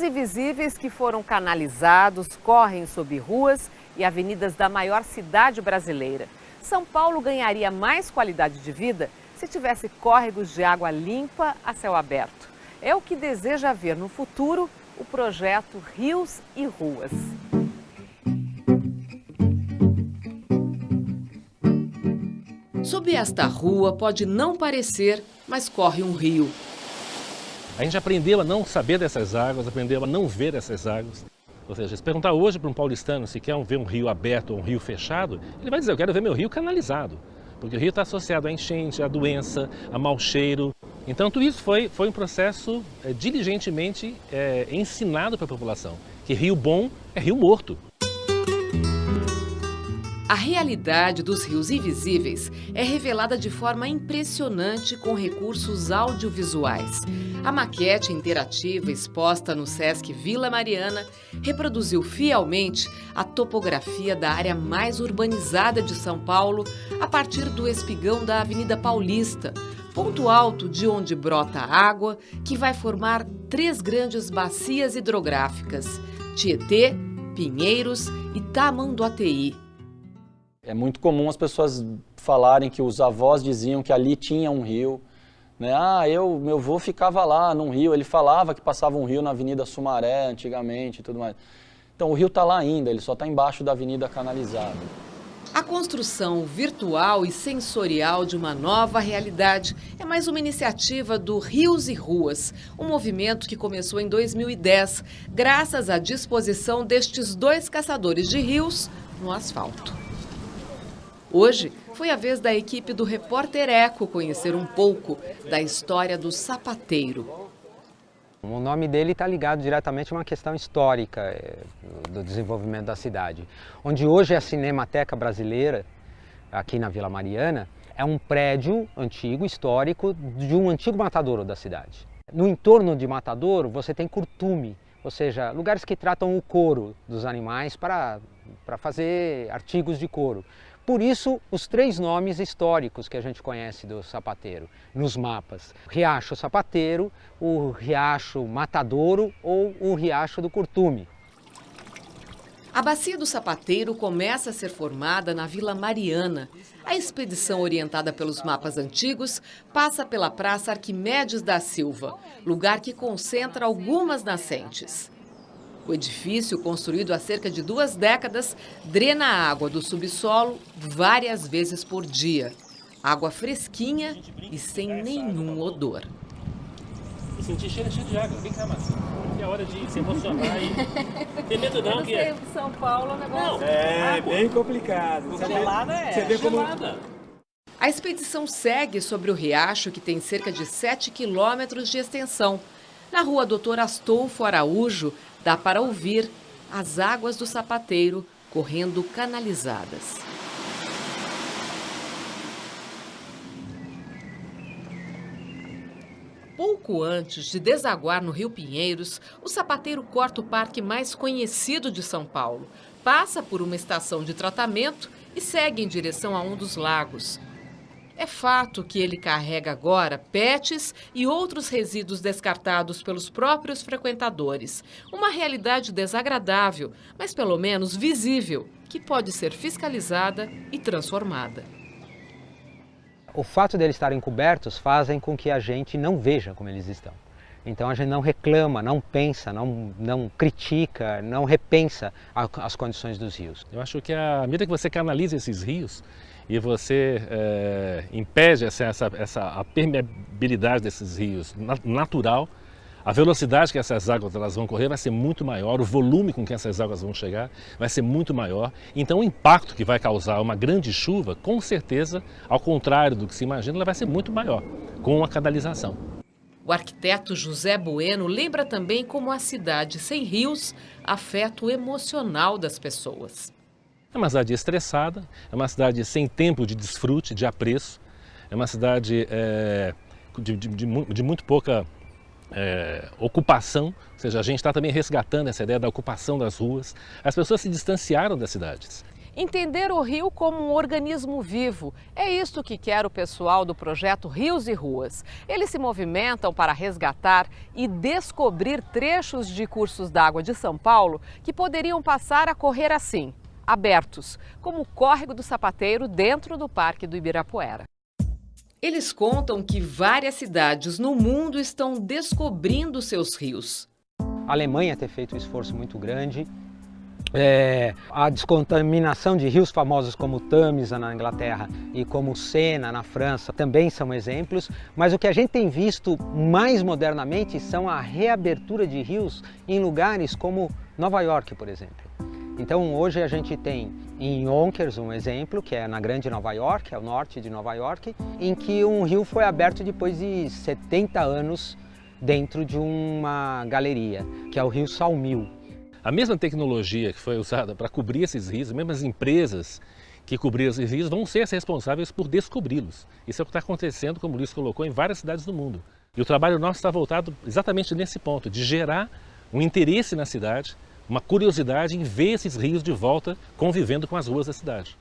invisíveis que foram canalizados correm sob ruas e avenidas da maior cidade brasileira. São Paulo ganharia mais qualidade de vida se tivesse córregos de água limpa a céu aberto. É o que deseja ver no futuro o projeto Rios e Ruas. Sob esta rua pode não parecer, mas corre um rio. A gente aprendeu a não saber dessas águas, aprendeu a não ver essas águas. Ou seja, se perguntar hoje para um paulistano se quer ver um rio aberto ou um rio fechado, ele vai dizer, eu quero ver meu rio canalizado. Porque o rio está associado à enchente, à doença, a mau cheiro. Então tudo isso foi um processo diligentemente ensinado para a população. Que rio bom é rio morto. A realidade dos rios invisíveis é revelada de forma impressionante com recursos audiovisuais. A maquete interativa exposta no Sesc Vila Mariana reproduziu fielmente a topografia da área mais urbanizada de São Paulo a partir do espigão da Avenida Paulista, ponto alto de onde brota a água que vai formar 3 grandes bacias hidrográficas: Tietê, Pinheiros e Tamanduateí. É muito comum as pessoas falarem que os avós diziam que ali tinha um rio, né? Meu avô ficava lá num rio, ele falava que passava um rio na Avenida Sumaré antigamente e tudo mais. Então o rio está lá ainda, ele só está embaixo da avenida canalizada. A construção virtual e sensorial de uma nova realidade é mais uma iniciativa do Rios e Ruas, um movimento que começou em 2010, graças à disposição destes 2 caçadores de rios no asfalto. Hoje foi a vez da equipe do Repórter Eco conhecer um pouco da história do sapateiro. O nome dele está ligado diretamente a uma questão histórica do desenvolvimento da cidade. Onde hoje é a Cinemateca Brasileira, aqui na Vila Mariana, é um prédio antigo, histórico, de um antigo matadouro da cidade. No entorno de matadouro você tem curtume, ou seja, lugares que tratam o couro dos animais para fazer artigos de couro. Por isso, os 3 nomes históricos que a gente conhece do sapateiro nos mapas: Riacho Sapateiro, o Riacho Matadouro ou o Riacho do Curtume. A Bacia do Sapateiro começa a ser formada na Vila Mariana. A expedição orientada pelos mapas antigos passa pela Praça Arquimedes da Silva, lugar que concentra algumas nascentes. O edifício, construído há cerca de 2 décadas, drena a água do subsolo várias vezes por dia. Água fresquinha e sem nenhum odor. Eu senti cheiro de água, vem cá, Márcia. É hora de se emocionar e tem medo não, que é. São Paulo é um negócio... É bem complicado. Gelada Você vê como... A expedição segue sobre o riacho, que tem cerca de 7 quilômetros de extensão. Na rua Doutor Astolfo Araújo, dá para ouvir as águas do Sapateiro correndo canalizadas. Pouco antes de desaguar no Rio Pinheiros, o Sapateiro corta o parque mais conhecido de São Paulo, passa por uma estação de tratamento e segue em direção a um dos lagos. É fato que ele carrega agora PETs e outros resíduos descartados pelos próprios frequentadores. Uma realidade desagradável, mas pelo menos visível, que pode ser fiscalizada e transformada. O fato deles estarem cobertos fazem com que a gente não veja como eles estão. Então a gente não reclama, não pensa, não critica, não repensa as condições dos rios. Eu acho que à medida que você canaliza esses rios e você impede a permeabilidade desses rios natural, a velocidade que essas águas elas vão correr vai ser muito maior, o volume com que essas águas vão chegar vai ser muito maior. Então o impacto que vai causar uma grande chuva, com certeza, ao contrário do que se imagina, ela vai ser muito maior com a canalização. O arquiteto José Bueno lembra também como a cidade sem rios afeta o emocional das pessoas. É uma cidade estressada, é uma cidade sem tempo de desfrute, de apreço, é uma cidade de muito pouca ocupação, ou seja, a gente está também resgatando essa ideia da ocupação das ruas. As pessoas se distanciaram das cidades. Entender o rio como um organismo vivo. É isto que quer o pessoal do projeto Rios e Ruas. Eles se movimentam para resgatar e descobrir trechos de cursos d'água de São Paulo que poderiam passar a correr assim, abertos, como o Córrego do Sapateiro dentro do Parque do Ibirapuera. Eles contam que várias cidades no mundo estão descobrindo seus rios. A Alemanha tem feito um esforço muito grande. A descontaminação de rios famosos como o Tamisa na Inglaterra e como o Sena na França também são exemplos, mas o que a gente tem visto mais modernamente são a reabertura de rios em lugares como Nova York, por exemplo. Então hoje a gente tem em Yonkers um exemplo, que é na Grande Nova York, é o norte de Nova York, em que um rio foi aberto depois de 70 anos dentro de uma galeria, que é o rio Sawmill. A mesma tecnologia que foi usada para cobrir esses rios, as mesmas empresas que cobriram esses rios vão ser as responsáveis por descobri-los. Isso é o que está acontecendo, como o Luiz colocou, em várias cidades do mundo. E o trabalho nosso está voltado exatamente nesse ponto, de gerar um interesse na cidade, uma curiosidade em ver esses rios de volta convivendo com as ruas da cidade.